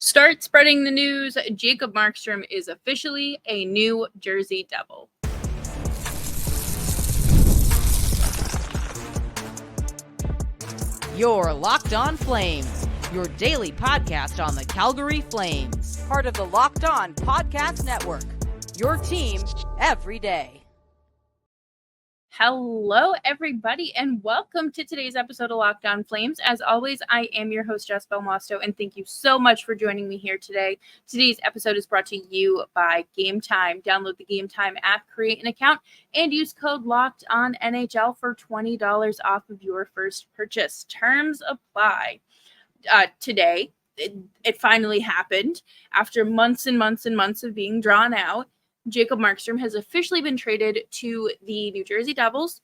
Start spreading the news. Jacob Markstrom is officially a New Jersey Devil. You're Locked On Flames, your daily podcast on the Calgary Flames. Part of the Locked On Podcast Network, your team every day. Hello, everybody, and welcome to today's episode of Locked On Flames. As always, I am your host, Jess Belmosto, and thank you so much for joining me here today. Today's episode is brought to you by Gametime. Download the Gametime app, create an account, and use code LOCKEDONNHL for $20 off of your first purchase. Terms apply. Today, it finally happened after months and months and months of being drawn out. Jacob Markstrom has officially been traded to the New Jersey Devils,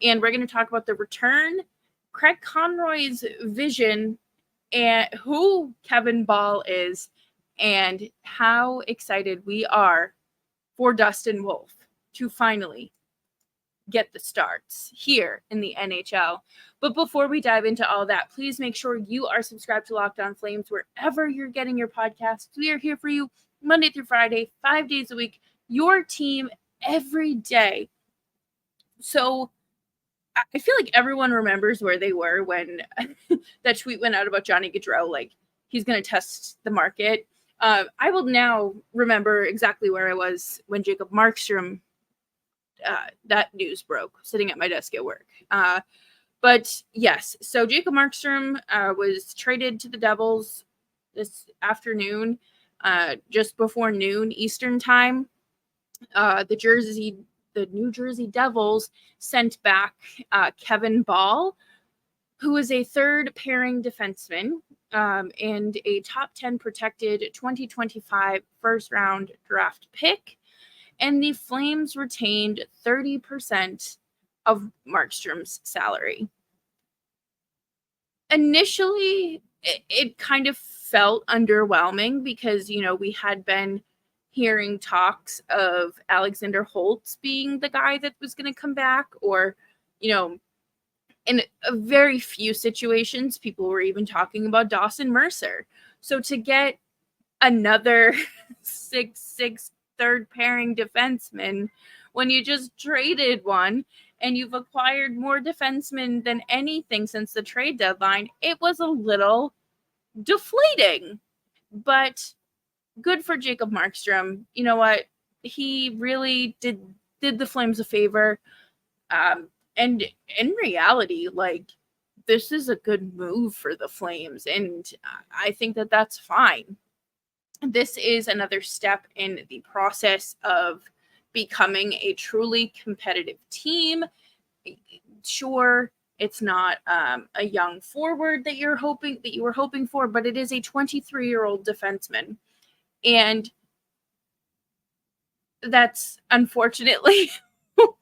and we're going to talk about the return, Craig Conroy's vision, and who Kevin Bahl is, and how excited we are for Dustin Wolf to finally get the starts here in the NHL. But before we dive into all that, please make sure you are subscribed to Locked On Flames wherever you're getting your podcasts. We are here for you Monday through Friday, 5 days a week, your team every day. So I feel like everyone remembers where they were when that tweet went out about Johnny Gaudreau, like he's going to test the market. I will now remember exactly where I was when Jacob Markstrom, that news broke, sitting at my desk at work. But yes, so Jacob Markstrom was traded to the Devils this afternoon, just before noon Eastern time. The New Jersey Devils sent back Kevin Bahl, who is a third pairing defenseman and a top 10 protected 2025 first round draft pick. And the Flames retained 30% of Markstrom's salary. Initially, it kind of felt underwhelming because, we had been hearing talks of Alexander Holtz being the guy that was going to come back, or, in a very few situations, people were even talking about Dawson Mercer. So to get another 6'6" third pairing defenseman when you just traded one and you've acquired more defensemen than anything since the trade deadline, it was a little deflating. But good for Jacob Markstrom. You know what? He really did the Flames a favor. And in reality, this is a good move for the Flames. And I think that that's fine. This is another step in the process of becoming a truly competitive team. Sure, it's not a young forward that you were hoping for, but it is a 23-year-old defenseman. And that's unfortunately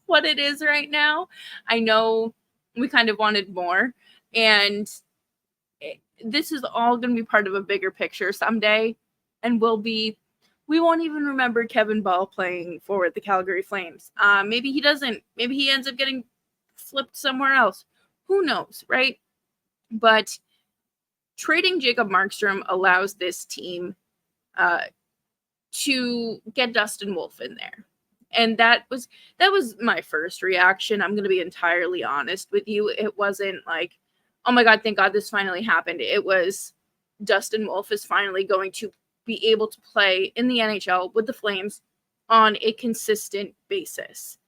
what it is right now. I know we kind of wanted more, and this is all going to be part of a bigger picture someday, and we won't even remember Kevin Bahl playing for the Calgary Flames. Maybe he doesn't. Maybe he ends up getting flipped somewhere else. Who knows, right? But trading Jacob Markstrom allows this team to get Dustin Wolf in there. And that was my first reaction. I'm going to be entirely honest with you. It wasn't like, oh my God, thank God this finally happened. It was Dustin Wolf is finally going to be able to play in the NHL with the Flames on a consistent basis.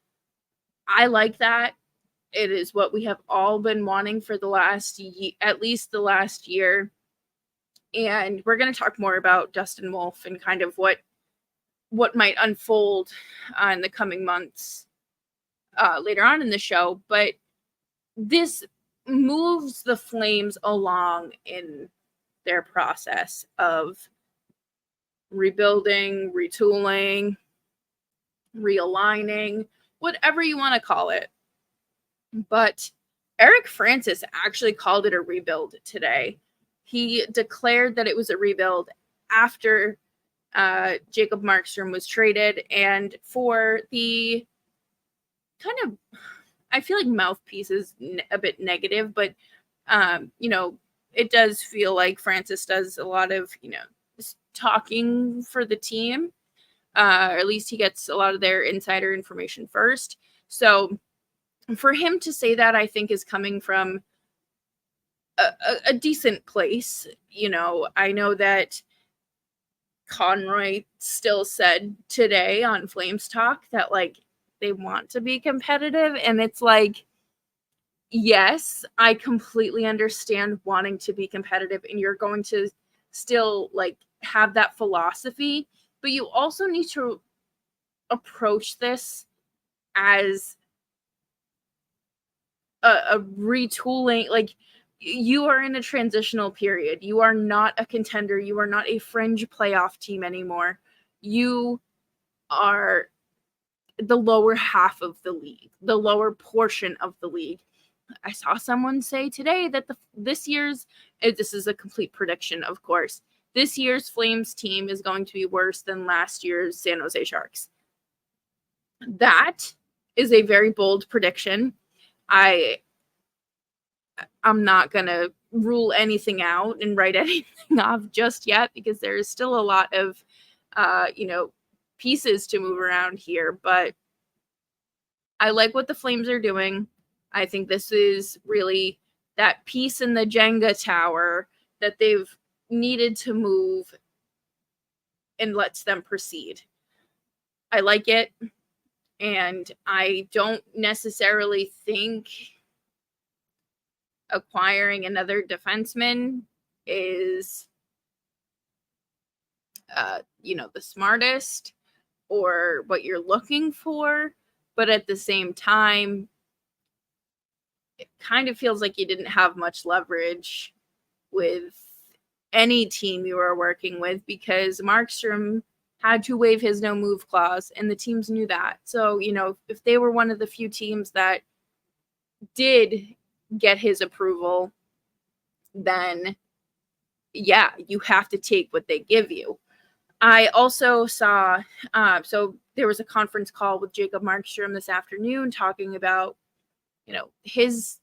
I like that. It is what we have all been wanting for at least the last year. And we're going to talk more about Dustin Wolf and kind of what might unfold in the coming months later on in the show. But this moves the Flames along in their process of rebuilding, retooling, realigning, whatever you want to call it. But Eric Francis actually called it a rebuild today. He declared that it was a rebuild after Jacob Markstrom was traded, and for the kind of, I feel like mouthpiece is a bit negative, but it does feel like Francis does a lot of talking for the team. Or at least he gets a lot of their insider information first. So for him to say that, I think is coming from a decent place. I know that Conroy still said today on Flames Talk that they want to be competitive, and it's yes, I completely understand wanting to be competitive, and you're going to still have that philosophy, but you also need to approach this as a retooling. You are in a transitional period. You are not a contender. You are not a fringe playoff team anymore. You are the lower half of the league, the lower portion of the league. I saw someone say today that this is a complete prediction, of course. This year's Flames team is going to be worse than last year's San Jose Sharks. That is a very bold prediction. I'm not going to rule anything out and write anything off just yet, because there is still a lot of, pieces to move around here. But I like what the Flames are doing. I think this is really that piece in the Jenga tower that they've needed to move and lets them proceed. I like it. And I don't necessarily think acquiring another defenseman is, the smartest or what you're looking for. But at the same time, it kind of feels like you didn't have much leverage with any team you were working with, because Markstrom had to waive his no move clause, and the teams knew that. So, if they were one of the few teams that did get his approval, then yeah, you have to take what they give you. I also saw, so there was a conference call with Jacob Markstrom this afternoon talking about, his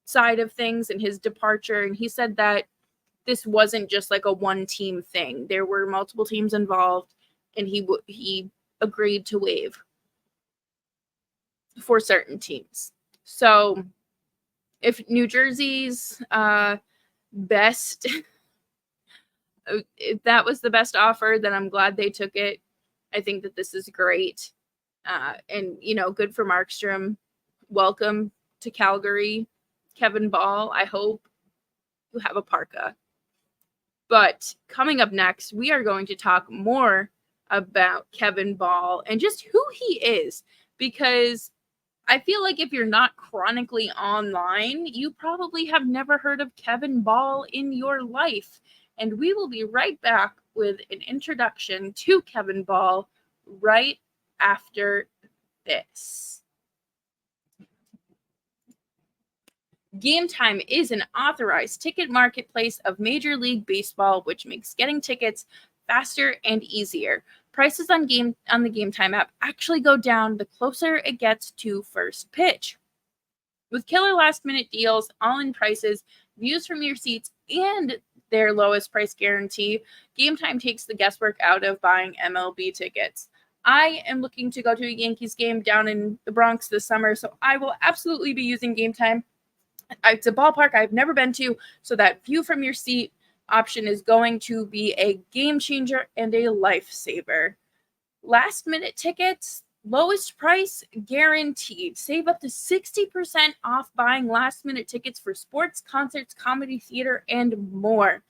side of things and his departure. And he said that this wasn't just a one team thing. There were multiple teams involved, and he agreed to waive for certain teams. So if New Jersey's best, if that was the best offer, then I'm glad they took it. I think that this is great. And, good for Markstrom. Welcome to Calgary, Kevin Bahl. I hope you have a parka. But coming up next, we are going to talk more about Kevin Bahl and just who he is, because I feel like if you're not chronically online, you probably have never heard of Kevin Bahl in your life. And we will be right back with an introduction to Kevin Bahl right after this. Gametime is an authorized ticket marketplace of Major League Baseball, which makes getting tickets faster and easier. Prices on the Gametime app actually go down the closer it gets to first pitch. With killer last-minute deals, all-in prices, views from your seats, and their lowest price guarantee, Gametime takes the guesswork out of buying MLB tickets. I am looking to go to a Yankees game down in the Bronx this summer, so I will absolutely be using Gametime. It's a ballpark I've never been to, so that view from your seat option is going to be a game changer and a lifesaver. Last minute tickets, lowest price guaranteed. Save up to 60% off buying last minute tickets for sports, concerts, comedy, theater, and more.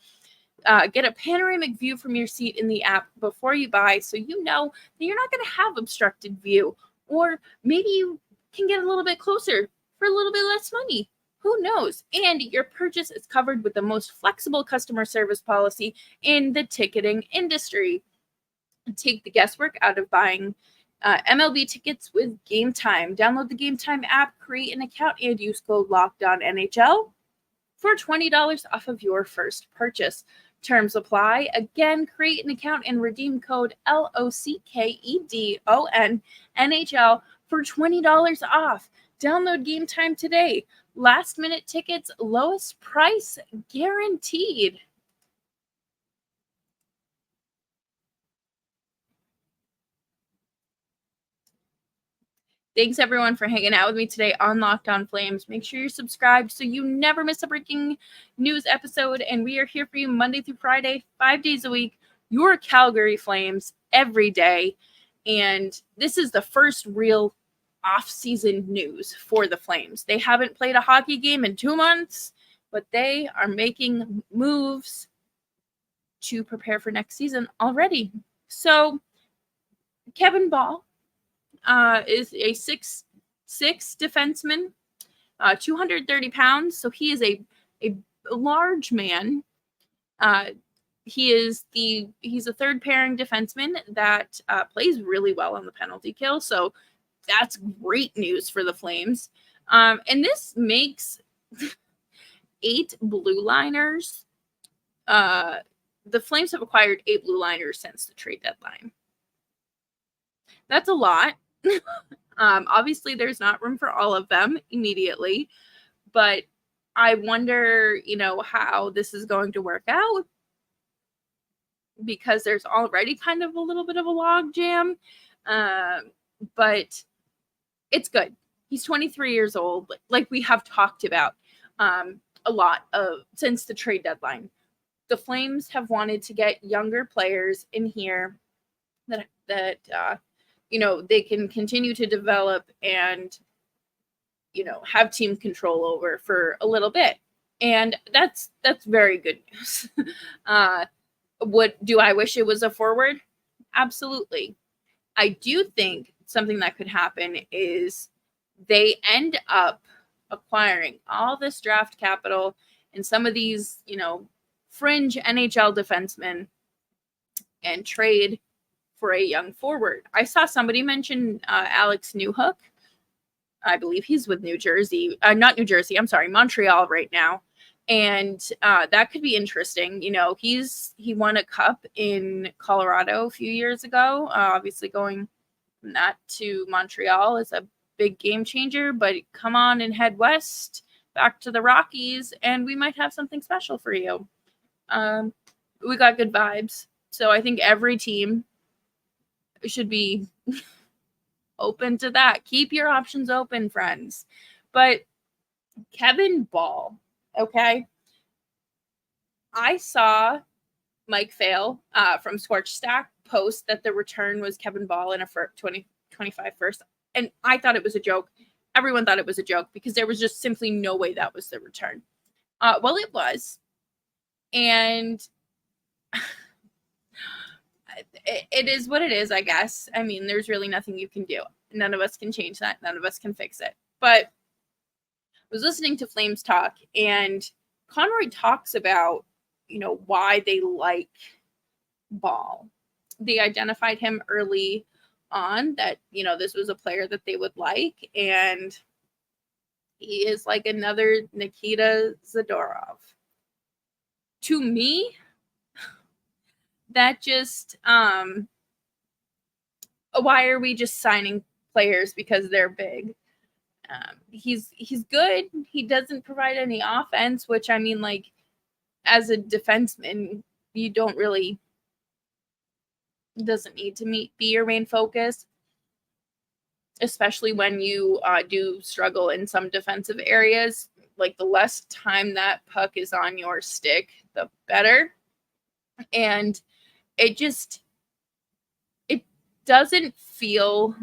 Get a panoramic view from your seat in the app before you buy, so you know that you're not going to have obstructed view, or maybe you can get a little bit closer for a little bit less money. Who knows? And your purchase is covered with the most flexible customer service policy in the ticketing industry. Take the guesswork out of buying MLB tickets with Gametime. Download the Gametime app, create an account, and use code LOCKEDONNHL for $20 off of your first purchase. Terms apply. Again, create an account and redeem code LOCKEDONNHL for $20 off. Download Gametime today. Last minute tickets, lowest price guaranteed. Thanks everyone for hanging out with me today on Locked On Flames. Make sure you're subscribed so you never miss a breaking news episode. And we are here for you Monday through Friday, 5 days a week. Your Calgary Flames every day. And this is the first real off-season news for the Flames. They haven't played a hockey game in 2 months, but they are making moves to prepare for next season already. So Kevin Bahl is a 6'6" defenseman, 230 pounds. So he is a large man. He's a third pairing defenseman that plays really well on the penalty kill. So that's great news for the Flames. And this makes 8 blue liners. The Flames have acquired 8 blue liners since the trade deadline. That's a lot. Obviously, there's not room for all of them immediately, but I wonder, how this is going to work out, because there's already kind of a little bit of a log jam, but it's good. He's 23 years old, like we have talked about a lot since the trade deadline. The Flames have wanted to get younger players in here that they can continue to develop and, have team control over for a little bit. And that's very good news. Do I wish it was a forward? Absolutely. I do think something that could happen is they end up acquiring all this draft capital and some of these, fringe NHL defensemen and trade for a young forward. I saw somebody mention Alex Newhook. I believe he's with Montreal right now. And that could be interesting. He won a cup in Colorado a few years ago. Obviously going from that to Montreal is a big game changer, but come on and head west back to the Rockies and we might have something special for you. We got good vibes. So I think every team should be open to that. Keep your options open, friends. But Kevin Bahl, okay? I saw Mike Fail from Scorched Stack post that the return was Kevin Bahl in a 2025 first. And I thought it was a joke. Everyone thought it was a joke because there was just simply no way that was the return. Well, it was. And it is what it is, I guess. I mean, there's really nothing you can do. None of us can change that. None of us can fix it. But I was listening to Flames talk, and Conroy talks about, why they like Bahl. They identified him early on that, this was a player that they would like, and he is like another Nikita Zadorov. To me, that just why are we just signing players because they're big? He's good. He doesn't provide any offense, which I mean, like, as a defenseman, you don't really doesn't need to be your main focus, especially when you do struggle in some defensive areas. Like, the less time that puck is on your stick, the better. And it doesn't feel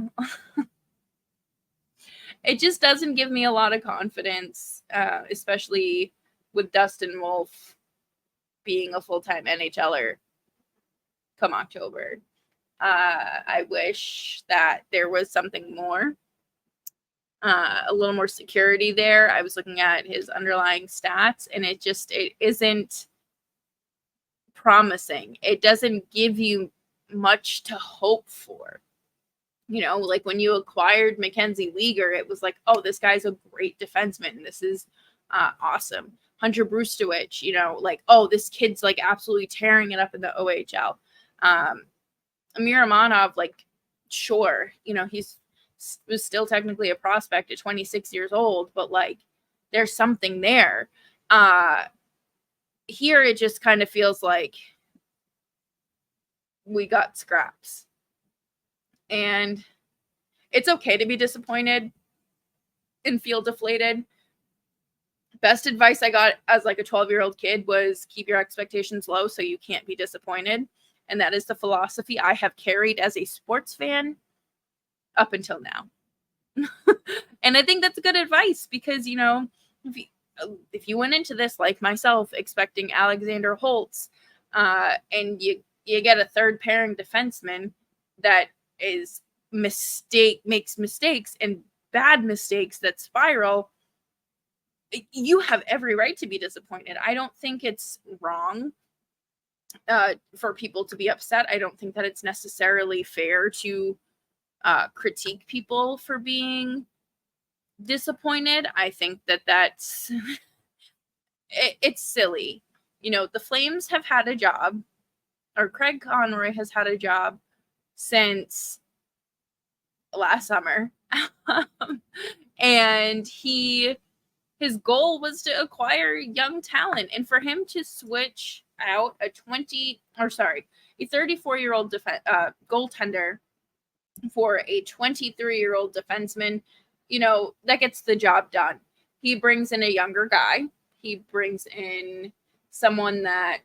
it just doesn't give me a lot of confidence, especially with Dustin Wolf being a full-time NHLer come October. I wish that there was something more, a little more security there. I was looking at his underlying stats, and it isn't promising. It doesn't give you much to hope for. Like when you acquired Mackenzie Weegar, it was like, oh, this guy's a great defenseman. This is awesome. Hunter Brustowicz, like, oh, this kid's like absolutely tearing it up in the OHL. Amir Amanov, like, sure, was still technically a prospect at 26 years old, but like there's something there. Here it just kind of feels like we got scraps. And it's okay to be disappointed and feel deflated. Best advice I got as like a 12-year-old kid was keep your expectations low so you can't be disappointed. And that is the philosophy I have carried as a sports fan up until now. And I think that's good advice because, you know, if you went into this like myself expecting Alexander Holtz and you get a third pairing defenseman that makes mistakes and bad mistakes that spiral, you have every right to be disappointed. I don't think it's wrong for people to be upset. I don't think that it's necessarily fair to critique people for being disappointed. I think that that's it's silly. You know, the Flames have had a job, or Craig Conroy has had a job since last summer. And his goal was to acquire young talent, and for him to switch out a 34-year-old goaltender for a 23-year-old defenseman, you know, that gets the job done. He brings in a younger guy. He brings in someone that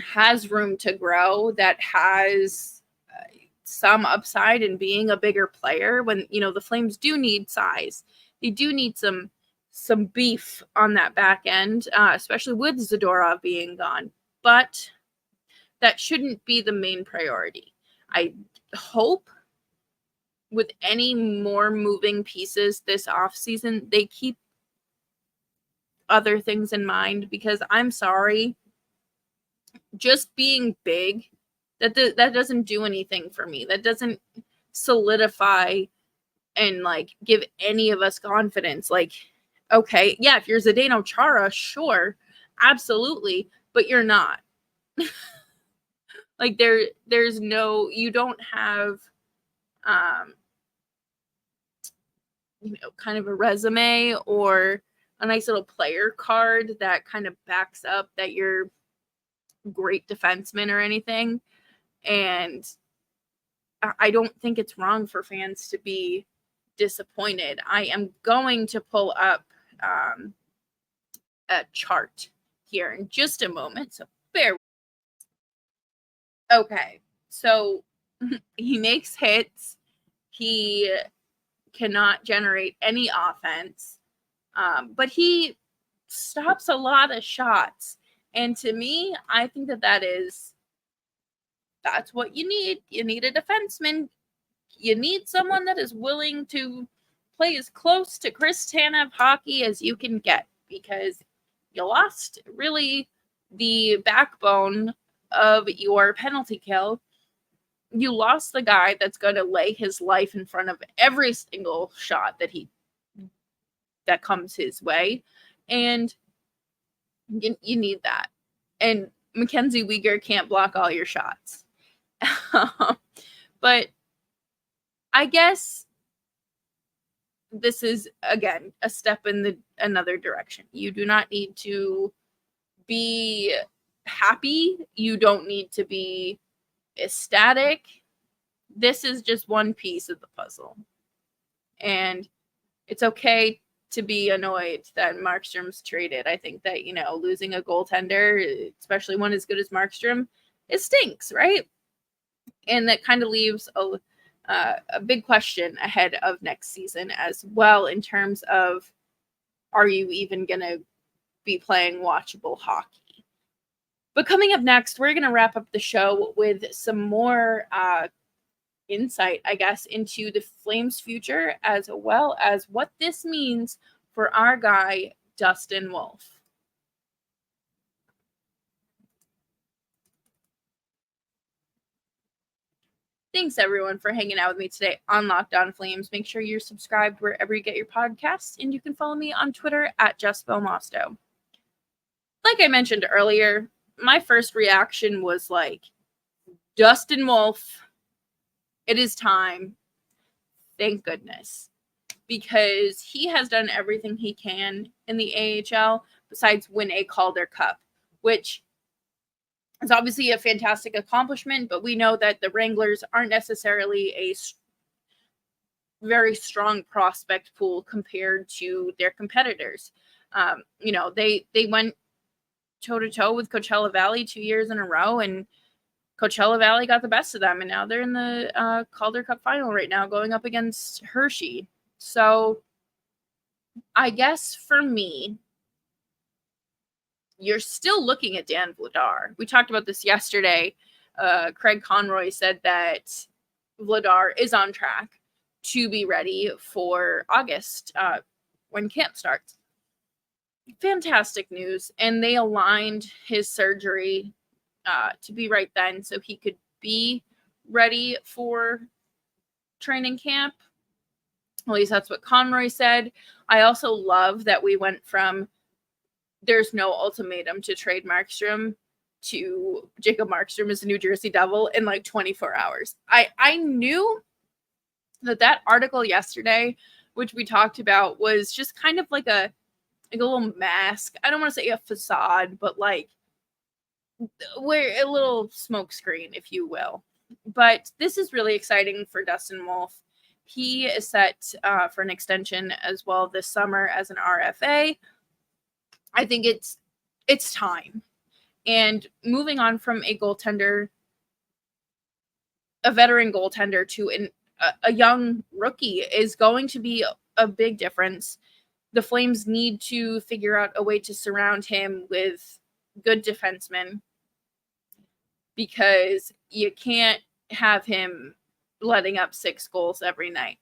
has room to grow, that has some upside in being a bigger player. When, you know, the Flames do need size. They do need some beef on that back end, especially with Zadorov being gone. But that shouldn't be the main priority. I hope with any more moving pieces this offseason, they keep other things in mind, because I'm sorry, just being big, that doesn't do anything for me. That doesn't solidify and like give any of us confidence. Like, okay, yeah, if you're Zdeno Chara, sure, absolutely, but you're not. Like there's no, you don't have you know, kind of a resume or a nice little player card that kind of backs up that you're great defenseman or anything. And I don't think it's wrong for fans to be disappointed. I am going to pull up a chart here in just a moment, so bear with me. Okay, so he makes hits. He cannot generate any offense, but he stops a lot of shots. And to me, I think that's what you need. You need a defenseman. You need someone that is willing to play as close to Chris Tanev hockey as you can get, because you lost really the backbone of your penalty kill. You lost the guy that's going to lay his life in front of every single shot that comes his way. And you need that. And Mackenzie Weegar can't block all your shots. But I guess this is, again, a step in another direction. You do not need to be happy. You don't need to be ecstatic. This is just one piece of the puzzle. And it's okay to be annoyed that Markstrom's traded. I think that, you know, losing a goaltender, especially one as good as Markstrom, it stinks, right? And that kind of leaves a big question ahead of next season as well, in terms of, are you even going to be playing watchable hockey? But coming up next, we're going to wrap up the show with some more insight, I guess, into the Flames' future, as well as what this means for our guy, Dustin Wolf. Thanks, everyone, for hanging out with me today on Locked On Flames. Make sure you're subscribed wherever you get your podcasts, and you can follow me on Twitter at JessBelmosto. Like I mentioned earlier, my first reaction was like, Dustin Wolf, it is time. Thank goodness. Because he has done everything he can in the AHL besides win a Calder Cup, which is obviously a fantastic accomplishment, but we know that the Wranglers aren't necessarily very strong prospect pool compared to their competitors. They went toe-to-toe with Coachella Valley 2 years in a row, and Coachella Valley got the best of them, and now they're in the Calder Cup final right now, going up against Hershey. So I guess for me, you're still looking at Dan Vladar. We talked about this yesterday. Craig Conroy said that Vladar is on track to be ready for August when camp starts. Fantastic news. And they aligned his surgery to be right then so he could be ready for training camp. At least that's what Conroy said. I also love that we went from there's no ultimatum to trade Markstrom to Jacob Markstrom is a New Jersey Devil in like 24 hours. I knew that article yesterday, which we talked about, was just kind of like a little mask. I don't want to say a facade, but like a little smoke screen, if you will. But this is really exciting for Dustin Wolf. He is set for an extension as well this summer as an RFA. I think it's time. And moving on from a veteran goaltender to a young rookie is going to be a big difference. The Flames need to figure out a way to surround him with good defensemen, because you can't have him letting up 6 goals every night.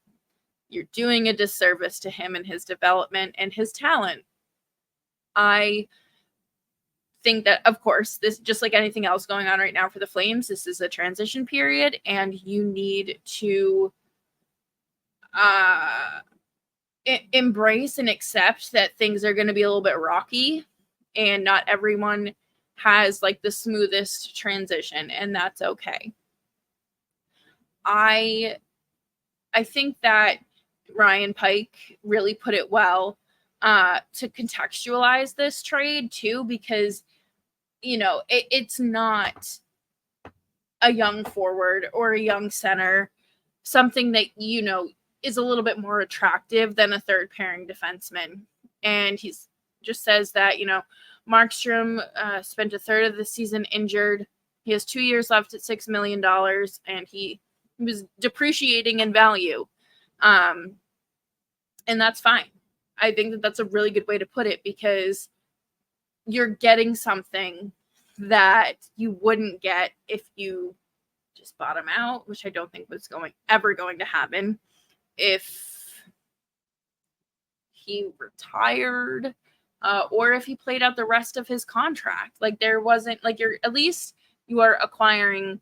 You're doing a disservice to him and his development and his talent. I think that, of course, this, just like anything else going on right now for the Flames, this is a transition period, and you need to embrace and accept that things are going to be a little bit rocky, and not everyone has like the smoothest transition, and that's okay. I think that Ryan Pike really put it well to contextualize this trade too, because it's not a young forward or a young center, something that is a little bit more attractive than a third pairing defenseman. And he's just says that Markstrom spent a third of the season injured. He has 2 years left at $6 million, and he was depreciating in value. And that's fine. I think that that's a really good way to put it, because you're getting something that you wouldn't get if you just bought him out, which I don't think was ever going to happen. If he retired, or if he played out the rest of his contract, like there wasn't like you are acquiring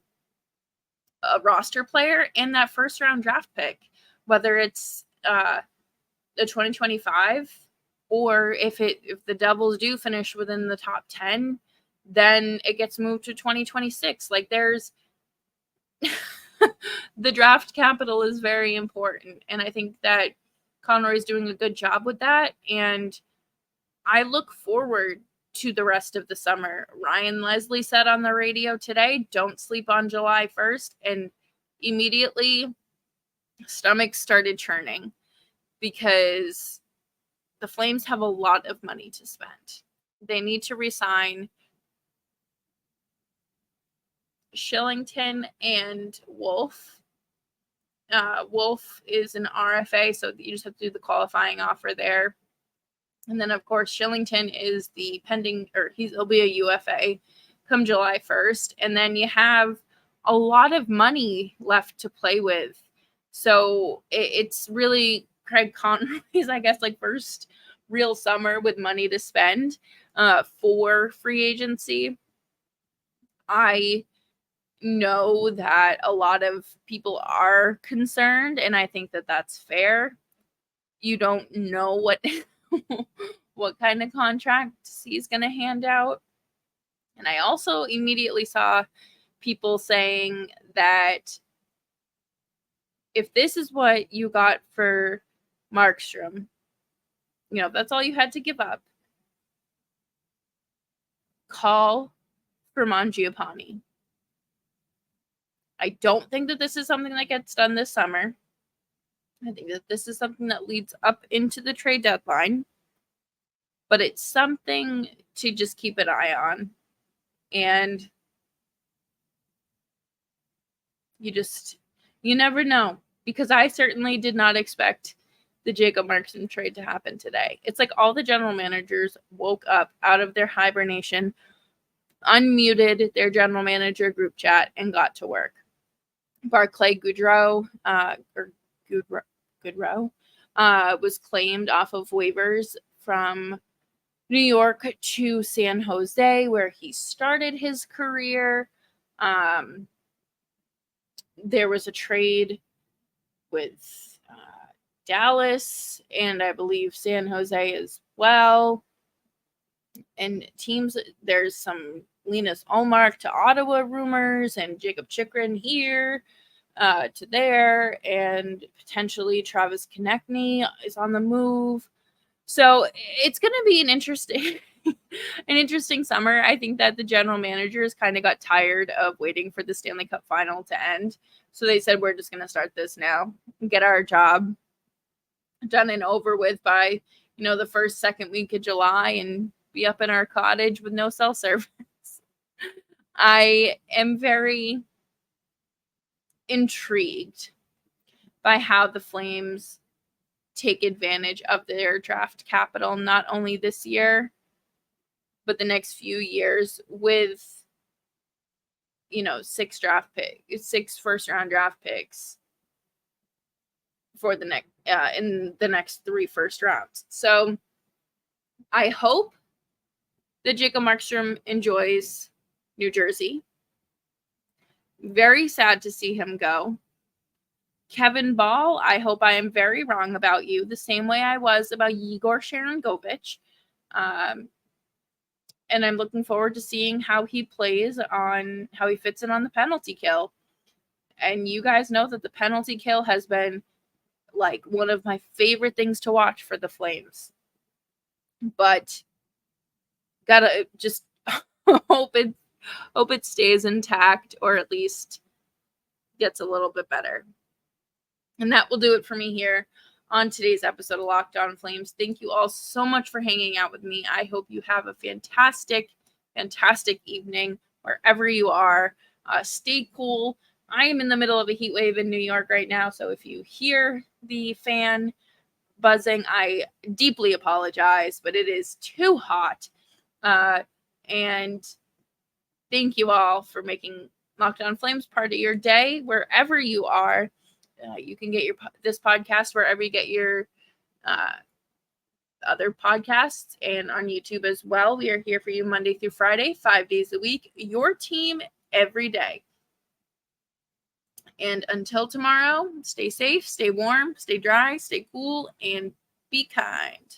a roster player and that first round draft pick, whether it's the 2025, or if the Devils do finish within the top 10, then it gets moved to 2026. Like there's the draft capital is very important, and I think that Conroy is doing a good job with that, and I look forward to the rest of the summer. Ryan Leslie said on the radio today, don't sleep on July 1st, and immediately stomachs started churning, because the Flames have a lot of money to spend. They need to re-sign Shillington and Wolf. Wolf is an RFA, so you just have to do the qualifying offer there. And then, of course, Shillington is the pending, or he'll be a UFA come July 1st. And then you have a lot of money left to play with. So it's really Craig Conroy's, I guess, like first real summer with money to spend for free agency. I know that a lot of people are concerned, and I think that that's fair. You don't know what kind of contracts he's going to hand out. And I also immediately saw people saying that if this is what you got for Markstrom, that's all you had to give up, call for Mangiapane. I don't think that this is something that gets done this summer. I think that this is something that leads up into the trade deadline, but it's something to just keep an eye on. And you never know, because I certainly did not expect the Jacob Markstrom trade to happen today. It's like all the general managers woke up out of their hibernation, unmuted their general manager group chat, and got to work. Barclay Goodrow, was claimed off of waivers from New York to San Jose, where he started his career. There was a trade with Dallas and I believe San Jose as well. And teams, there's some Linus Ullmark to Ottawa rumors and Jacob Chychrun here to there, and potentially Travis Konechny is on the move. So it's going to be an interesting summer. I think that the general managers kind of got tired of waiting for the Stanley Cup final to end. So they said, we're just going to start this now and get our job done and over with by, the first, second week of July and be up in our cottage with no cell service. I am very intrigued by how the Flames take advantage of their draft capital, not only this year, but the next few years with, 6 first round draft picks for the next, in the next 3 first rounds. So I hope that Jacob Markstrom enjoys New Jersey. Very sad to see him go. Kevin Bahl, I hope I am very wrong about you, the same way I was about Yegor Sharangovich. And I'm looking forward to seeing how he fits in on the penalty kill. And you guys know that the penalty kill has been like one of my favorite things to watch for the Flames. But gotta just hope it stays intact, or at least gets a little bit better. And that will do it for me here on today's episode of Locked On Flames. Thank you all so much for hanging out with me. I hope you have a fantastic, fantastic evening wherever you are. Stay cool. I am in the middle of a heat wave in New York right now, so if you hear the fan buzzing, I deeply apologize, but it is too hot. And thank you all for making Locked On Flames part of your day, wherever you are. You can get this podcast wherever you get your other podcasts, and on YouTube as well. We are here for you Monday through Friday, 5 days a week. Your team every day. And until tomorrow, stay safe, stay warm, stay dry, stay cool, and be kind.